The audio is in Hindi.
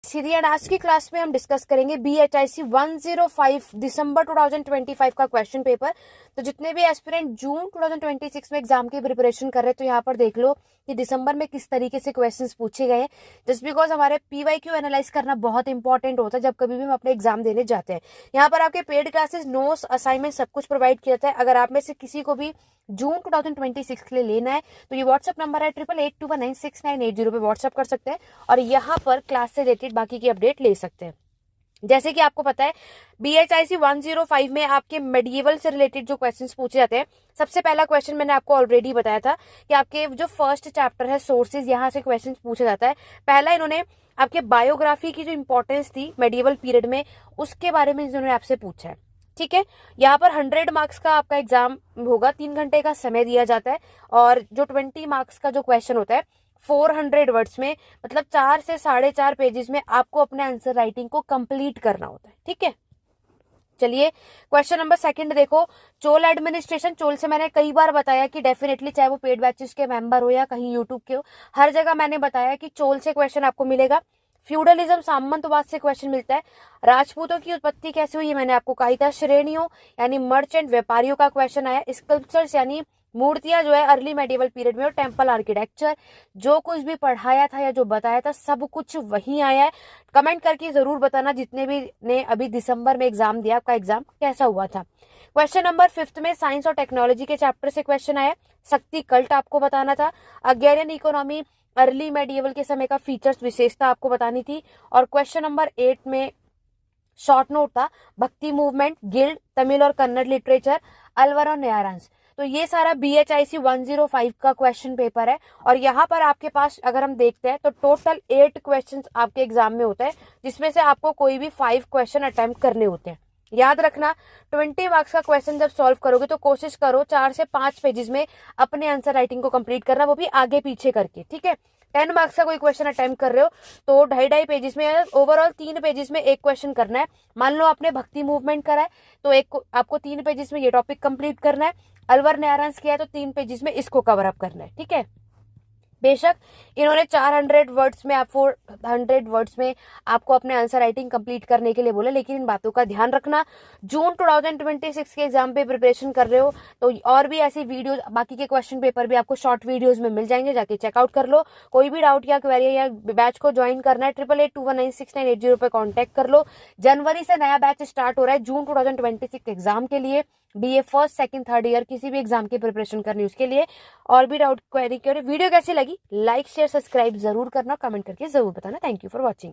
सीधी एंड आज की क्लास में हम डिस्कस करेंगे BHIC 105 दिसंबर 2025 का क्वेश्चन पेपर। तो जितने भी एस्पिरेंट जून 2026 में एग्जाम की प्रिपरेशन कर रहे हैं तो यहाँ पर देख लो कि दिसंबर में किस तरीके से क्वेश्चंस पूछे गए हैं। जस्ट बिकॉज हमारे PYQ एनालाइज करना बहुत इंपॉर्टेंट होता है जब कभी भी हम अपने एग्जाम देने जाते हैं। यहाँ पर आपके पेड क्लासेस, नोट्स, असाइनमेंट सब कुछ प्रोवाइड किया जाता है। अगर आप में से किसी को भी जून 2026 के लिए लेना है तो ये व्हाट्सअप नंबर है 8821969880 पे व्हाट्सअप कर सकते हैं और यहाँ पर क्लास से रिलेटेड बाकी की अपडेट ले सकते हैं। जैसे कि आपको पता है BHIC 105 में आपके मेडिएवल से रिलेटेड जो क्वेश्चंस पूछे जाते हैं, सबसे पहला क्वेश्चन मैंने आपको ऑलरेडी बताया था कि आपके जो फर्स्ट चैप्टर है सोर्सेज, यहाँ से क्वेश्चन पूछा जाता है। पहला इन्होंने आपके बायोग्राफी की जो इंपॉर्टेंस थी मेडिएवल पीरियड में उसके बारे में इन्होंने आपसे पूछा है। ठीक है, यहाँ पर 100 मार्क्स का आपका एग्जाम होगा, 3 घंटे का समय दिया जाता है और जो 20 मार्क्स का जो क्वेश्चन होता है 400 वर्ड्स में, मतलब 4 से 4.5 पेजेस में आपको अपने आंसर राइटिंग को कंप्लीट करना होता है। ठीक है, चलिए क्वेश्चन नंबर सेकंड देखो। चोल एडमिनिस्ट्रेशन, चोल से मैंने कई बार बताया कि डेफिनेटली चाहे वो पेड बैचेस के मेंबर हो या कहीं यूट्यूब के हो, हर जगह मैंने बताया कि चोल से क्वेश्चन आपको मिलेगा। फ्यूडलिज्म, सामंतवाद से क्वेश्चन मिलता है। राजपूतों की उत्पत्ति कैसे हुई, मैंने आपको कहा था। श्रेणियों यानी मर्चेंट, व्यापारियों का क्वेश्चन आया। स्कल्पचर्स यानी मूर्तियां जो है अर्ली मेडिवल पीरियड में, और टेम्पल आर्किटेक्चर, जो कुछ भी पढ़ाया था या जो बताया था सब कुछ वही आया है। कमेंट करके जरूर बताना जितने भी ने अभी दिसंबर में एग्जाम दिया, आपका एग्जाम कैसा हुआ था। क्वेश्चन नंबर 5 में साइंस और टेक्नोलॉजी के चैप्टर से क्वेश्चन आया। शक्ति कल्ट आपको बताना था। अगेरियन इकोनॉमी, अर्ली मेडिएवल के समय का फीचर्स, विशेषता आपको बतानी थी। और क्वेश्चन नंबर 8 में शॉर्ट नोट था भक्ति मूवमेंट, गिल्ड, तमिल और कन्नड़ लिटरेचर, अलवर और नयारांस। तो ये सारा BHIC 105 का क्वेश्चन पेपर है और यहाँ पर आपके पास अगर हम देखते हैं तो टोटल 8 क्वेश्चंस आपके एग्जाम में होते हैं, जिसमें से आपको कोई भी 5 क्वेश्चन अटेम्प्ट करने होते हैं। याद रखना 20 मार्क्स का क्वेश्चन जब सॉल्व करोगे तो कोशिश करो 4 से 5 पेजेस में अपने आंसर राइटिंग को कंप्लीट करना, वो भी आगे पीछे करके। ठीक है, 10 मार्क्स का कोई क्वेश्चन अटेम्प्ट कर रहे हो तो 2.5 पेजेस में, ओवरऑल 3 पेजेस में एक क्वेश्चन करना है। मान लो आपने भक्ति मूवमेंट करा है तो एक आपको 3 पेजेस में ये टॉपिक कंप्लीट करना है। अलवर नयारांस किया है तो 3 पेजेस में इसको कवर अप करना है। ठीक है, बेशक इन्होंने 400 वर्ड्स में, आप 400 वर्ड्स में आपको अपने आंसर राइटिंग कंप्लीट करने के लिए बोले, लेकिन इन बातों का ध्यान रखना। जून 2026 के एग्जाम पे प्रिपरेशन कर रहे हो तो और भी ऐसी वीडियोस, बाकी के क्वेश्चन पेपर भी आपको शॉर्ट वीडियोस में मिल जाएंगे, जाके चेकआउट कर लो। कोई भी डाउट या क्वेरी या बैच को ज्वाइन करना है 8821969880 पे कॉन्टेक्ट कर लो। जनवरी से नया बैच स्टार्ट हो रहा है जून 2026 एग्जाम के लिए, BA first, second, third year किसी भी एग्जाम की प्रिपरेशन करनी उसके लिए। और भी डाउट क्वेरी करो। वीडियो कैसी लगी लाइक शेयर सब्सक्राइब जरूर करना, कमेंट करके जरूर बताना। Thank you for watching.